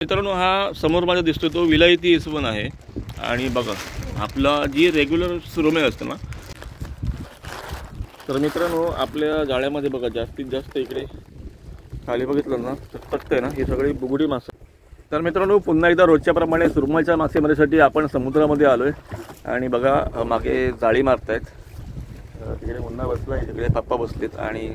मित्रांनो, हा समोर माझा दिसतो तो विलायती इसवण आहे. आणि बघा आपला जी रेग्युलर सुरमई असते ना, तर मित्रांनो आपल्या जाळ्यामध्ये बघा जास्तीत जास्त इकडे खाली बघितलं ना तक्ते ना, ही सगळी बुगडी मासे. तर मित्रांनो पुन्हा एकदा रोजच्या प्रमाणे सुरमईच्या मासेमारीसाठी आपण समुद्रामध्ये आलोय. आणि बघा मागे जाळी मारतायत. तिकडे मुन्ना बसलाय, तिकडे पप्पा बसलेत आणि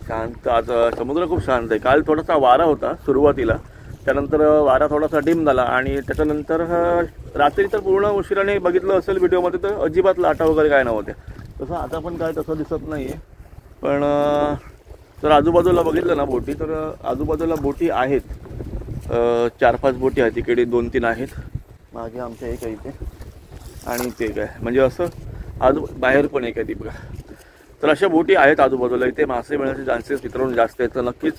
शांत. आज समुद्र खूप शांत आहे. काल थोडासा वारा होता सुरुवातीला, त्यानंतर वारा थोडासा डिम झाला आणि त्याच्यानंतर रात्री तर पूर्ण उशिराने बघितलं असेल व्हिडिओमध्ये तर अजिबात लाटा वगैरे काय नव्हत्या. तसं आता पण काय तसं दिसत नाही आहे. पण जर आजूबाजूला बघितलं ना बोटी, तर आजूबाजूला बोटी आहेत. 4-5 बोटी आहेत. तिकडे 2-3 आहेत. मागे आमच्या एक आहे इथे आणि ते काय म्हणजे असं बाहेर पण एक आहे ती बघा. तर अशा बोटी आहेत आजूबाजूला. इथे मासे मिळण्याचे चान्सेस मित्रांनो जास्त आहेत. तर नक्कीच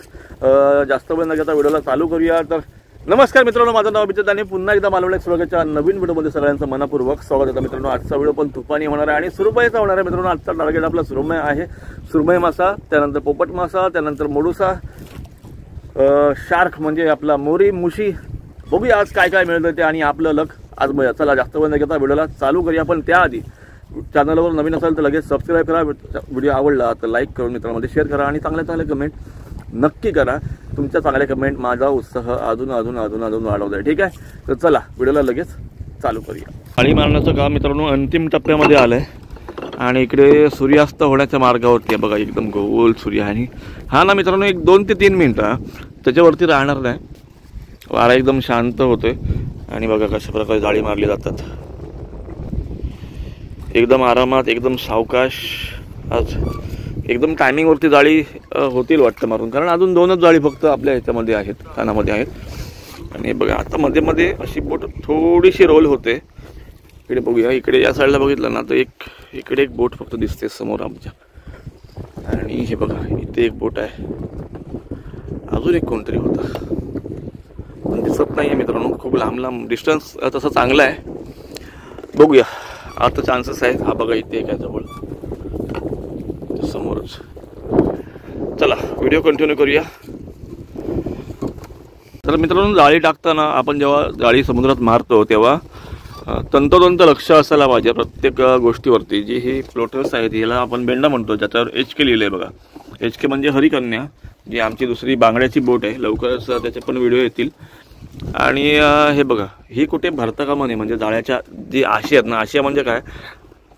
जास्त वेळ न घेता व्हिडिओला चालू करूया. तर नमस्कार मित्रांनो, माझं नाव अभिजित आणि पुन्हा एकदा मालवण एक्सप्लोरच्या नवीन व्हिडिओमध्ये सगळ्यांचं मनपूर्वक स्वागत आहे. मित्रांनो आजचा व्हिडिओ पण तुफानी होणार आहे आणि सुरमईचा होणार आहे. मित्रांनो आजचा टार्गेट आपला सुरमई आहे. सुरमई मासा, त्यानंतर पोपट मासा, त्यानंतर मोडुसा, शार्क म्हणजे आपला मोरी, मुशी. बघूया आज काय काय मिळतं ते आणि आपलं लक आज बघा. चला जास्त वेळ न घेता व्हिडिओला चालू करूया. पण त्याआधी चॅनलवर नवीन असाल तर लगेच सबस्क्राईब करा. व्हिडिओ आवडला तर लाईक करून मित्रांमध्ये शेअर करा आणि चांगले कमेंट नक्की करा. तुमच्या चांगल्या कमेंट माझा उत्साह अजून वाढवत आहे. ठीक आहे, तर चला व्हिडिओला लगेच चालू करूया. जाळी मारण्याचं काम मित्रांनो अंतिम टप्प्यामध्ये आलं आहे आणि इकडे सूर्यास्त होण्याच्या मार्गावरती आहे बघा. एकदम गोल सूर्य आहे. हा ना मित्रांनो एक 2 ते 3 मिनटं त्याच्यावरती राहणार नाही. वारा एकदम शांत होतोय आणि बघा कशा प्रकारे जाळी मारली जातात. एकदम आरामात, एकदम सावकाश. आज एकदम टायमिंगवरती जाळी होतील वाटतं मारून, कारण अजून 2च जाळी फक्त आपल्या ह्याच्यामध्ये आहेत, कानामध्ये आहेत. आणि बघा आता मध्ये मध्ये अशी बोट थोडीशी रोल होते. इकडे बघूया, इकडे या साईडला बघितलं ना तर इकडे एक बोट फक्त दिसते समोर आमच्या. आणि हे बघा इथे एक बोट आहे. अजून एक कोणतरी होता पण दिसत नाही आहे मित्रांनो. खूप लांब डिस्टन्स तसं चांगलं आहे. बघूया आता चान्सेस आहेत. हा बघा इथे काय जवळ समोरच. चला व्हिडिओ कंटिन्यू करूया. तर मित्रांनो जाळी टाकताना आपण जेव्हा जाळी समुद्रात मारतो तेव्हा तंतोतंत लक्ष असायला पाहिजे प्रत्येक गोष्टीवरती. जी ही फ्लोटर्स आहेत याला आपण बेंडा म्हणतो, ज्याच्यावर HK लिहिलं आहे बघा. HK म्हणजे हरिकन्या, जी आमची दुसरी बांगड्याची बोट आहे. लवकरच त्याचे पण व्हिडिओ येतील. आणि हे बघा ही कुठे भरता कामा नये. म्हणजे जाळ्याच्या जी आशी आहेत ना, आशिया म्हणजे काय,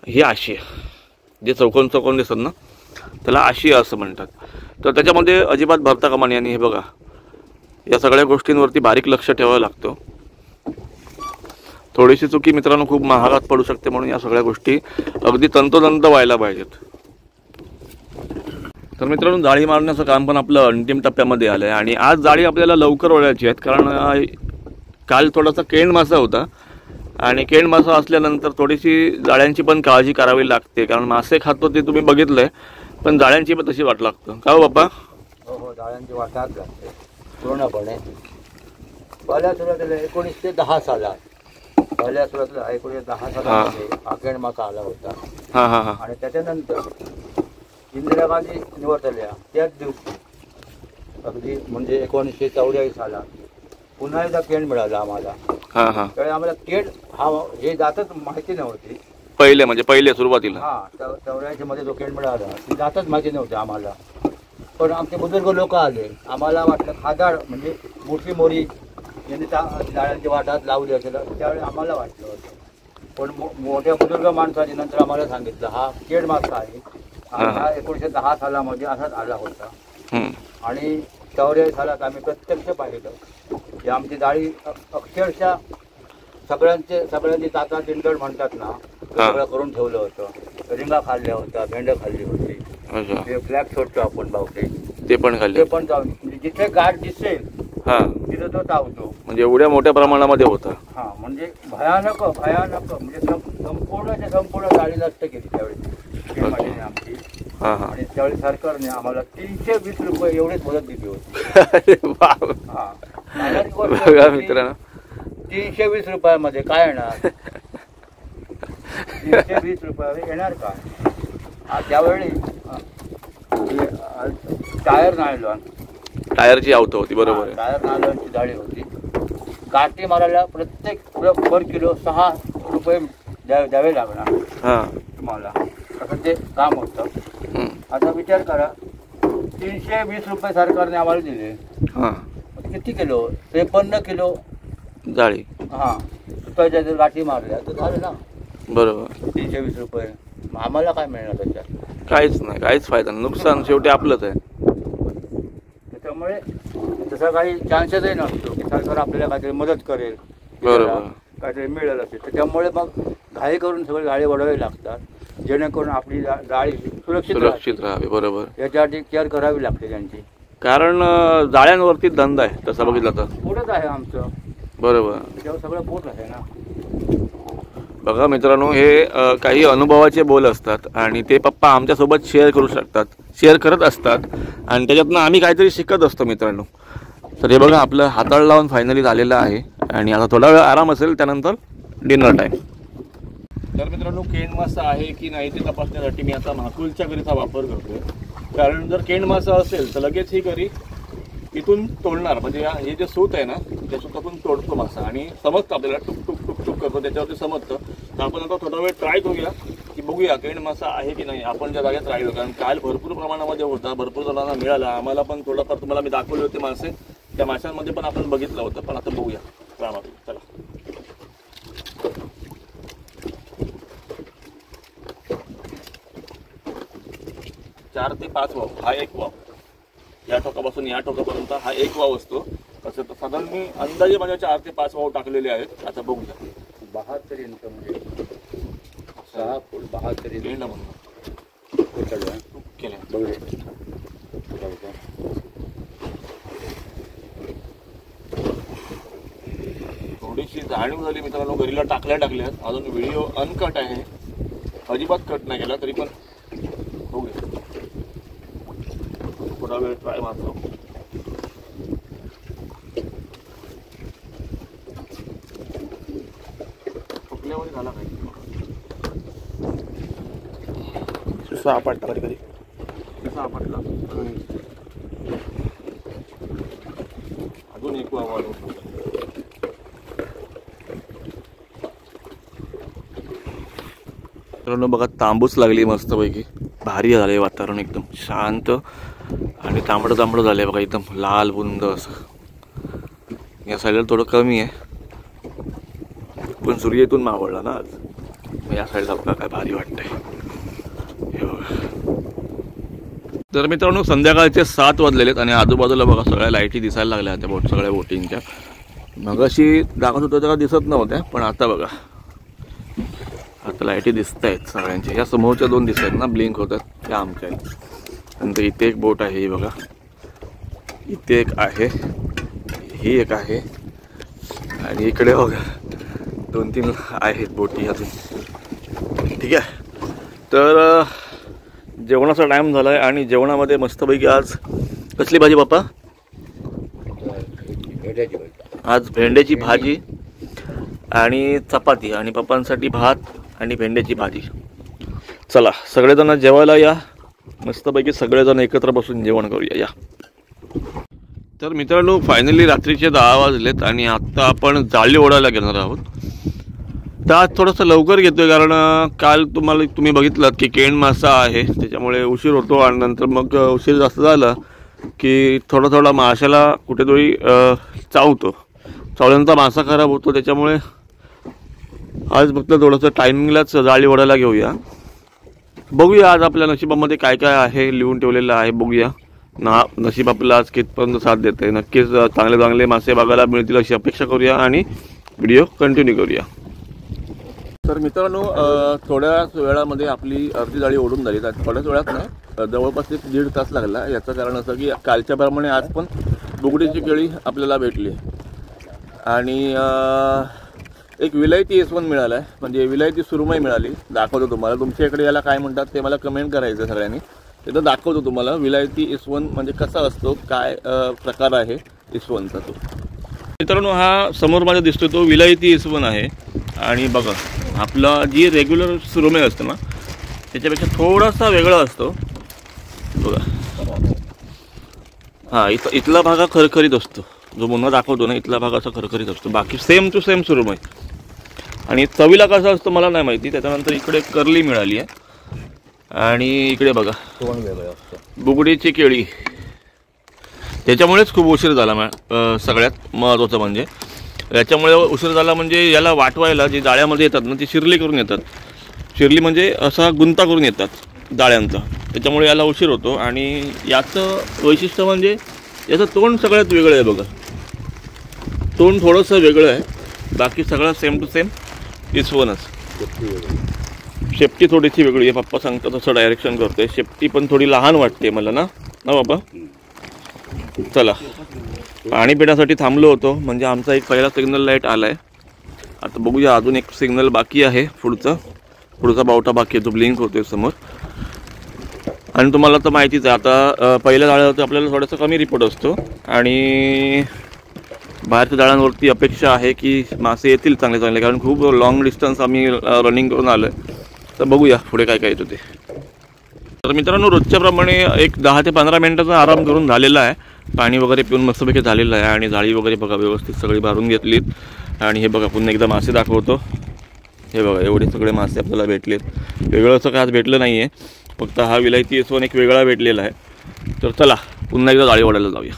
ही आशिया जे चौकोन दिसतात ना त्याला आशिया असं म्हणतात. तर त्याच्यामध्ये अजिबात भरता कामा नये. आणि हे बघा या सगळ्या गोष्टींवरती बारीक लक्ष ठेवावं लागतं. थोडीशी चुकी मित्रांनो खूप महागात पडू शकते. म्हणून या सगळ्या गोष्टी अगदी तंतोतंत व्हायला पाहिजेत. तर मित्रांनो जाळी मारण्याचं काम पण आपलं अंतिम टप्प्यामध्ये आलं आहे. आणि आज जाळी आपल्याला लवकर ओढायची आहेत, कारण काल थोडासा केंड मासा होता. आणि केंड मासा असल्यानंतर थोडीशी जाळ्यांची पण काळजी करावी लागते, कारण मासे खातो ते तुम्ही बघितलंय, पण जाळ्यांची पण तशी वाट लागतं. का हो बाप्पा? हो, जाळ्यांची वाटाच लागते पूर्णपणे. पहिल्या सुरुवातीला 1910 सालात पहिल्या सुरुवातीला 1910 सालामध्ये हा केंड मासा आला होता. आणि त्याच्यानंतर इंदिरा गांधी निवड झाल्या त्याच दिवशी अगदी म्हणजे 1944 सालात पुन्हा एकदा केंड मिळाला आम्हाला. त्यावेळी आम्हाला केंड हे जातच माहिती नव्हती पहिले सुरुवातीला. 84 मध्ये जो केंड मिळाला ती जातच माहिती नव्हती आम्हाला. पण आमचे बुजुर्ग लोक आले, आम्हाला वाटलं खादाड म्हणजे मोठी मोरी यांनी त्या जाळ्यांच्या वाटात लावली असेल. त्यावेळी आम्हाला वाटलं होतं. पण मोठ्या बुजुर्ग माणसाने नंतर आम्हाला सांगितलं हा केंड मासा आहे. हा 1910 सालामध्ये असाच आला होता. आणि 84 सालात आम्ही प्रत्यक्ष पाहिलं की आमची जाळी अक्षरशः सगळ्यांची ताता दिंडड म्हणतात ना, सगळं करून ठेवलं होतं. रिंगा खाल्ल्या होत्या, भेंड खाल्ली होती, फ्लॅग सोडतो आपण बावटे ते पण खाल्ले. ते पण म्हणजे जिथे गाठ दिसेल तिथे तो चावतो. म्हणजे एवढ्या मोठ्या प्रमाणामध्ये होता. म्हणजे भयानक म्हणजे संपूर्ण जाळी नष्ट केली त्यावेळी आमची. आणि त्यावेळी सरकारने आम्हाला 320 रुपये एवढीच मदत दिली होती. मित्रांनो 320 रुपयामध्ये काय येणार? 320 रुपये येणार का? त्यावेळी टायर नायलॉन टायरची आवत होती. बरोबर आहे. टायर नायलॉनची जाळी होती. गाठी मारायला प्रत्येक पर किलो 6 रुपये द्यावे लागणार हां तुम्हाला. असं ते काम होतं. आता विचार करा 320 रुपये सरकारने आम्हाला दिले. हां किती किलो? 53 किलो जाळी. हां रुपयाच्या जर गाठी मारल्या तर झालं ना. बरोबर. 320 रुपये. मग आम्हाला काय मिळणार त्याच्यात? काहीच नाही, काहीच फायदा नाही. नुकसान शेवटी आपलंच आहे. त्याच्यामुळे तसा काही चान्सही नसतो की सरकार आपल्याला काहीतरी मदत करेल, बरोबर, काहीतरी मिळेल असेल. त्याच्यामुळे मग घाई करून सगळे गाडी वाढवावे लागतात जेणेकरून आपली गाडी सुरक्षित राहावी. बरोबर. याच्यासाठी केअर करावी लागते त्यांची. कारण जाळ्यांवरती धंदा आहे तसा बघितला तर. पोटच आहे आमचं. बरोबर. त्याच्यावर सगळं पोट आहे ना. बघा मित्रांनो, हे काही अनुभवाचे बोल असतात आणि ते पप्पा आमच्यासोबत शेअर करू शकतात, शेअर करत असतात आणि त्याच्यातनं आम्ही काहीतरी शिकत असतो मित्रांनो. तर हे बघा आपलं हाताळ लावून फायनली झालेलं आहे आणि आता थोडा वेळ आराम असेल, त्यानंतर डिनर टाईम. तर मित्रांनो, केंड मासा आहे की नाही ते तपासण्यासाठी मी आता महाकुलच्या करीचा वापर करतोय. कारण जर केंड मासा असेल तर लगेच ही करी इथून तोडणार, म्हणजे हे जे सूत आहे ना त्या सूतातून तोडतो मासा आणि समजतं आपल्याला, टुक टुक टुक टुक करतो त्याच्यावरती समजतं. तर आपण आता थोडा वेळ ट्राय करूया की बघूया केंड मासा आहे की नाही. आपण ज्या जागेत राहिलो, कारण काल भरपूर प्रमाणामध्ये होता, भरपूर जणांना मिळाला, आम्हाला पण थोडंफार तुम्हाला मी दाखवले होते मासे, त्या माशांमध्ये पण आपण बघितलं होतं. पण आता बघूया रामाकडे. चला. 4 ते 5 वाव हा एक वाव. या टोकापासून या टोकापर्यंत हा एक वाव असतो. असं तर साधारण मी अंदाजे माझ्या 4 ते 5 वाव टाकलेले आहेत. आता बघूया. 72 इंच म्हणजे 6 फूट 72 इंच म्हणून केलं. बघूया. थोडीशी जाणीव झाली मित्रांनो, घरीला टाकल्यात. अजून व्हिडिओ अनकट आहे, अजिबात कट नाही केला, तरी पण बघूया. थोडा वेळ ट्राय मारतो. फुटल्यावर झाला काही सापडला, कधी कधी सापडला. अजून एक वाव आलो. बघा तांबूस लागली मस्तपैकी. भारी झालंय वातावरण, एकदम शांत आणि तांबडं तांबडं झालंय बघा, एकदम लाल बुंद असं. या साईडला थोडं कमी आहे, पण सूर्य इथून मावळला ना आज. मग या साईडला बघा काय भारी वाटतंय. हे बघा. तर मित्रांनो, संध्याकाळचे 7 वाजलेलेत आणि आजूबाजूला बघा सगळ्या लाईटी दिसायला लागल्या त्या सगळ्या बोटिंगच्या. मगाशी दाखवत होत्या तेव्हा दिसत नव्हत्या, पण आता बघा आता लाईटी दिसत आहेत सगळ्यांच्या. या समोरच्या 2 दिसत आहेत ना, ब्लिंक होतात, त्या आमच्या आहेत. नंतर इथे एक बोट आहे बघा, इथे एक आहे, ही एक आहे आणि इकडे बघा 2-3 आहेत बोटी अजून. ठीक आहे. तर जेवणाचा टाईम झाला आहे आणि जेवणामध्ये मस्तपैकी आज कसली भाजी बाप्पा? आज भेंड्याची भाजी आणि चपाती आणि पप्पांसाठी भात आणि भेंड्याची भाजी. चला सगळेजण जेवायला या, मस्तपैकी सगळेजण एकत्र बसून जेवण करूया या. तर मित्रांनो, फायनली रात्रीचे 10 वाजलेत आणि आत्ता आपण जाळी ओढायला घेणार आहोत. तर आज थोडंसं लवकर घेतोय, कारण काल तुम्ही बघितलात की केंड मासा आहे, त्याच्यामुळे उशीर होतो आणि नंतर मग उशीर जास्त झाला की थोडा माशाला कुठेतरी चावतो, चावल्यानंतर मासा खराब होतो. त्याच्यामुळे आज फक्त थोडंसं टायमिंगलाच जाळी ओढायला घेऊया. बघूया आज आपल्या नशिबामध्ये काय काय आहे लिहून ठेवलेलं आहे. बघूया नशीब आपलं आज कितपर्यंत साथ देते. नक्कीच चांगले मासे बघायला मिळतील अशी अपेक्षा करूया आणि व्हिडिओ कंटिन्यू करूया. तर मित्रांनो, थोड्याच वेळामध्ये आपली अर्धी जाळी ओढून झाली. थोड्याच वेळात नाही, जवळपास 1-1.5 तास लागला. याचं कारण असं की कालच्याप्रमाणे आज पण बुगडीची केळी आपल्याला भेटली आणि एक विलायती S1 मिळाला आहे, म्हणजे विलायती सुरमई मिळाली. दाखवतो तुम्हाला, तुमच्या इकडे याला काय म्हणतात ते मला कमेंट करायचं सगळ्यांनी. तिथं दाखवतो तुम्हाला विलायती S1 म्हणजे कसा असतो, काय प्रकार आहे S1चा तो. मित्रांनो, हा समोर माझा दिसतो तो विलायती S1 आहे. आणि बघा आपला जी रेग्युलर सुरमई असतो ना त्याच्यापेक्षा थोडासा वेगळा असतो बघा. हा इथला भाग हा खरखरीत असतो, जो मुन्ना दाखवतो ना इथला भाग असा खरखरीत असतो, बाकी सेम टू सेम सुरमई. आणि चवीला कसं असतं मला नाही माहिती. त्याच्यानंतर इकडे कर्ली मिळाली आहे आणि इकडे बघा तोंड वेगळं असतं, बुगडीची केळी. त्याच्यामुळेच खूप उशीर झाला. सगळ्यात महत्त्वाचं म्हणजे याच्यामुळे उशीर झाला म्हणजे याला वाटवायला जे जाळ्यामध्ये येतात ना ती शिरली करून येतात. शिरली म्हणजे असा गुंता करून येतात जाळ्यांचा, त्याच्यामुळे याला उशीर होतो. आणि याचं वैशिष्ट्य म्हणजे याचं तोंड सगळ्यात वेगळं आहे बघा. तोंड थोडंसं वेगळं आहे, बाकी सगळं सेम टू सेम इसवनच. शेपटी थोडीशी वेगळी आहे. पप्पा सांगतात तसं डायरेक्शन करते. शेपटी पण थोडी लहान वाटते मला ना बाबा. चला पाणी पिण्यासाठी थांबलो होतो म्हणजे आमचा एक पहिला सिग्नल लाईट आला आहे. आता बघूया अजून एक सिग्नल बाकी आहे. पुढचा बावटा बाकी आहे, तो ब्लिंक होतोय समोर. आणि तुम्हाला तर माहितीच आहे आता पहिल्या जाळ्यावरती आपल्याला थोडासा कमी रिपोर्ट असतो आणि बाहेरच्या जाळ्यांवरती अपेक्षा आहे की मासे येतील चांगले चांगले, कारण खूप लॉंग डिस्टन्स आम्ही रनिंग करून आलो आहे. तर बघूया पुढे काय काय येतं ते. तर मित्रांनो रोजच्याप्रमाणे एक 10 ते 15 मिनिटाचा आराम करून झालेला आहे. पाणी वगैरे पिऊन मस्तपैकी झालेलं आहे आणि जाळी वगैरे बघा व्यवस्थित सगळी भरून घेतलीत. आणि हे बघा पुन्हा एकदा मासे दाखवतो. हे बघा एवढे सगळे मासे आपल्याला भेटलेत. वेगळं असं काय आज भेटलं नाही आहे, फक्त हा विलायती इसवण एक वेगळा भेटलेला आहे. तर चला पुन्हा एकदा जाळी ओढायला जाऊया.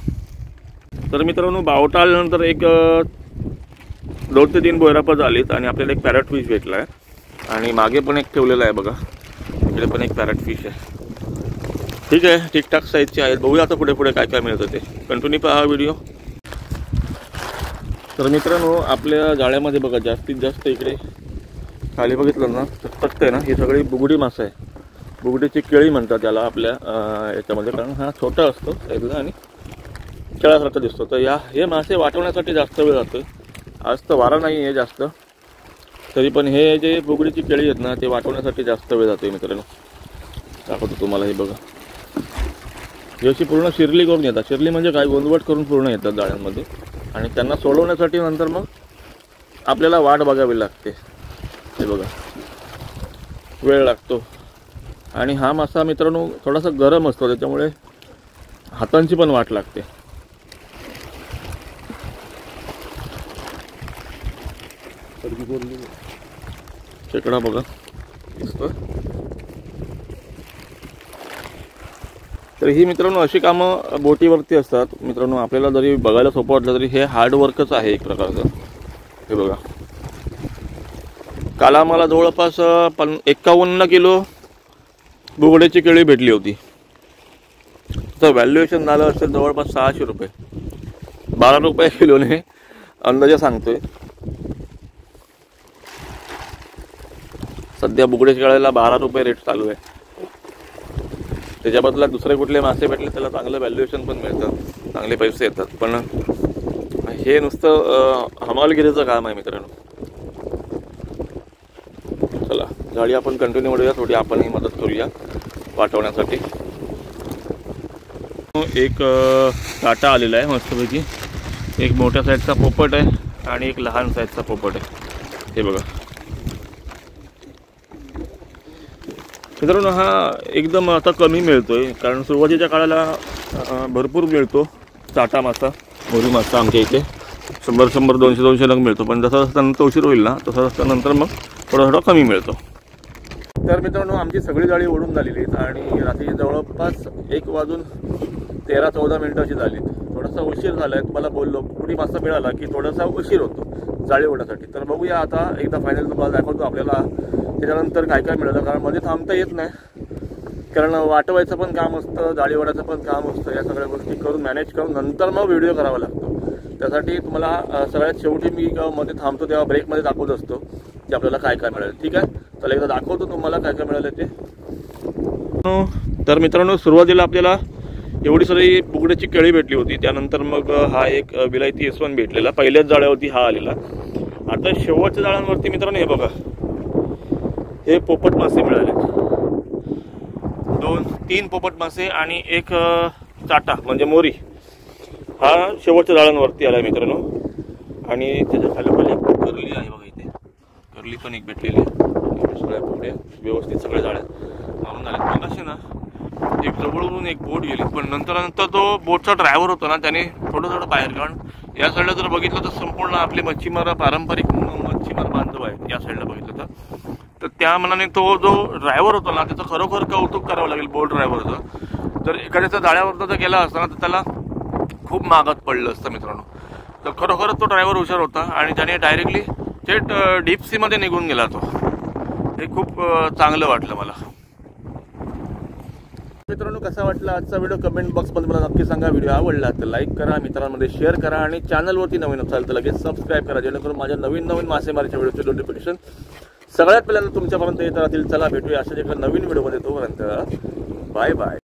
तर मित्रांनो बावटा आल्यानंतर एक 2 ते 3 बोयरापा झालीत आणि आपल्याला एक पॅरट फिश भेटला आहे. आणि मागे पण एक ठेवलेला आहे बघा, इकडे पण एक पॅरट फिश आहे. ठीक आहे, ठीकठाक साईजचे आहेत. बघूया आता पुढे पुढे काय काय मिळतं ते. कंटिन्यू पहा व्हिडिओ. तर मित्रांनो आपल्या जाळ्यामध्ये बघा जास्तीत जास्त इकडे खाली बघितलं ना तक्त आहे ना, ही सगळी बुगडी मासा आहे. बुगडीची केळी म्हणतात त्याला आपल्या याच्यामध्ये, कारण हा छोटा असतो साईजला आणि केळासारखा दिसतो. तर हे मासे वाटवण्यासाठी जास्त वेळ जातो. आज तर वारा नाही आहे जास्त, तरी पण हे जे बुगडीची केळी आहेत ना ते वाटवण्यासाठी जास्त वेळ जातो. मित्रांनो दाखवतो तुम्हाला. हे बघा ही अशी पूर्ण शिरली करून येतात. शिरली म्हणजे काय, गोंधवट करून पूर्ण येतात जाळ्यांमध्ये आणि त्यांना सोडवण्यासाठी नंतर मग आपल्याला वाट बघावी लागते. हे बघा वेळ लागतो. आणि हा मासा मित्रांनो थोडासा गरम असतो, त्याच्यामुळे हातांची पण वाट लागते. खेकडा बघा दिसतोय. तर ही मित्रांनो अशी कामं बोटीवरती असतात. मित्रांनो आपल्याला जरी बघायला सोपं वाटलं तरी हे हार्डवर्कच आहे एक प्रकारचं. हे बघा काल आम्हाला जवळपास 51 किलो बुगड्याची केळी भेटली होती. तर व्हॅल्युएशन झालं असेल जवळपास 600 रुपये. 12 रुपये किलोने अंदाजे सांगतोय. सध्या बुगड्याच्या केळीला 12 रुपये रेट चालू आहे. त्याच्या बदल्यात दुसरे कुठले मासे भेटले त्याला चांगलं व्हॅल्युएशन पण मिळतं, चांगले पैसे येतात. पण हे नुसतं हमालगिरीचं काम आहे मित्रांनो. चला जाळी आपण कंटिन्यू वाढूया, थोडी आपणही मदत करूया वाटवण्यासाठी. एक काटा आलेला आहे मस्तपैकी. एक मोठ्या साईजचा पोपट आहे आणि एक लहान साईजचा पोपट आहे. हे बघा मित्रांनो हा एकदम आता कमी मिळतोय, कारण सुरुवातीच्या काळाला भरपूर मिळतो चाटा मासा, मोरी मासा आमच्या इथे 100 200 नग मिळतो. पण जसं जसं नंतर उशीर होईल ना तसं नंतर मग थोडं कमी मिळतो. तर मित्रांनो आमची सगळी जाळी ओढून झालेली आहेत आणि रात्री जवळपास 1:13-14 अशी झाली. थोडासा उशीर झाला आहे, तुम्हाला बोललो पुढे मासा मिळाला की थोडासा उशीर होतो जाळी ओढण्यासाठी. तर बघूया आता एकदा फायनल तुम्हाला दाखवतो आपल्याला त्याच्यानंतर काय काय मिळालं. कारण मध्ये थांबता येत नाही, कारण वाटवायचं पण काम असतं, जाळी ओढायचं पण काम असतं. या सगळ्या गोष्टी करून मॅनेज करून नंतर मग व्हिडिओ करावा लागतो. त्यासाठी तुम्हाला सगळ्यात शेवटी मी मध्ये थांबतो तेव्हा ब्रेकमध्ये दाखवत असतो की आपल्याला काय काय मिळालं. ठीक आहे, चला एकदा दाखवतो तुम्हाला काय काय मिळालं ते. तर मित्रांनो सुरुवातीला आपल्याला एवढी सगळी बुगड्याची केळी भेटली होती. त्यानंतर मग हा एक विलायती इसवण भेटलेला, पहिल्याच जाळ्यावरती हा आलेला. आता शेवटच्या जाळ्यांवरती मित्रांनो हे बघा हे पोपट मासे मिळाले. 2-3 पोपट मासे आणि एक चाटा म्हणजे मोरी हा शेवटच्या जाळ्यांवरती आला मित्रांनो. आणि त्याच्या खाली एक करली आहे बघा, इथे करली पण एक भेटलेली आहे. सगळ्या बुगड्या व्यवस्थित सगळ्या जाळ्या मारून झाल्या. मग असे ना एक जवळून एक बोट गेली, पण नंतर तो बोटचा ड्रायव्हर होता ना त्याने थोडं बाहेर, कारण या साईडला जर बघितलं तर संपूर्ण आपले मच्छीमार पारंपरिक मच्छीमार बांधव आहेत. या साईडला बघितलं तर त्या मनाने तो जो ड्रायव्हर होता ना त्याचं खरोखर कौतुक करावं लागेल. बोट ड्रायव्हरचं जर एखाद्याचा जाळ्यावरनं जर गेला असता ना तर त्याला खूप महागात पडलं असतं मित्रांनो. तर खरोखरच तो ड्रायव्हर हुशार होता आणि त्याने डायरेक्टली थेट डीप सीमध्ये निघून गेला तो. हे खूप चांगलं वाटलं मला. मित्रांनो कसा वाटला आजचा व्हिडिओ कमेंट बॉक्समध्ये मला नक्की सांगा. व्हिडिओ आवडला तर लाईक करा, मित्रांमध्ये शेअर करा आणि चॅनलवरती नवीन असाल तर लगेच सबस्क्राईब करा जेणेकरून माझ्या नवीन मासेमारीच्या व्हिडिओचे नोटिफिकेशन सगळ्यात पहिल्यांदा तुमच्यापर्यंत येत राहतील. चला भेटूया अशाच एका नवीन व्हिडिओमध्ये. तोपर्यंत बाय बाय.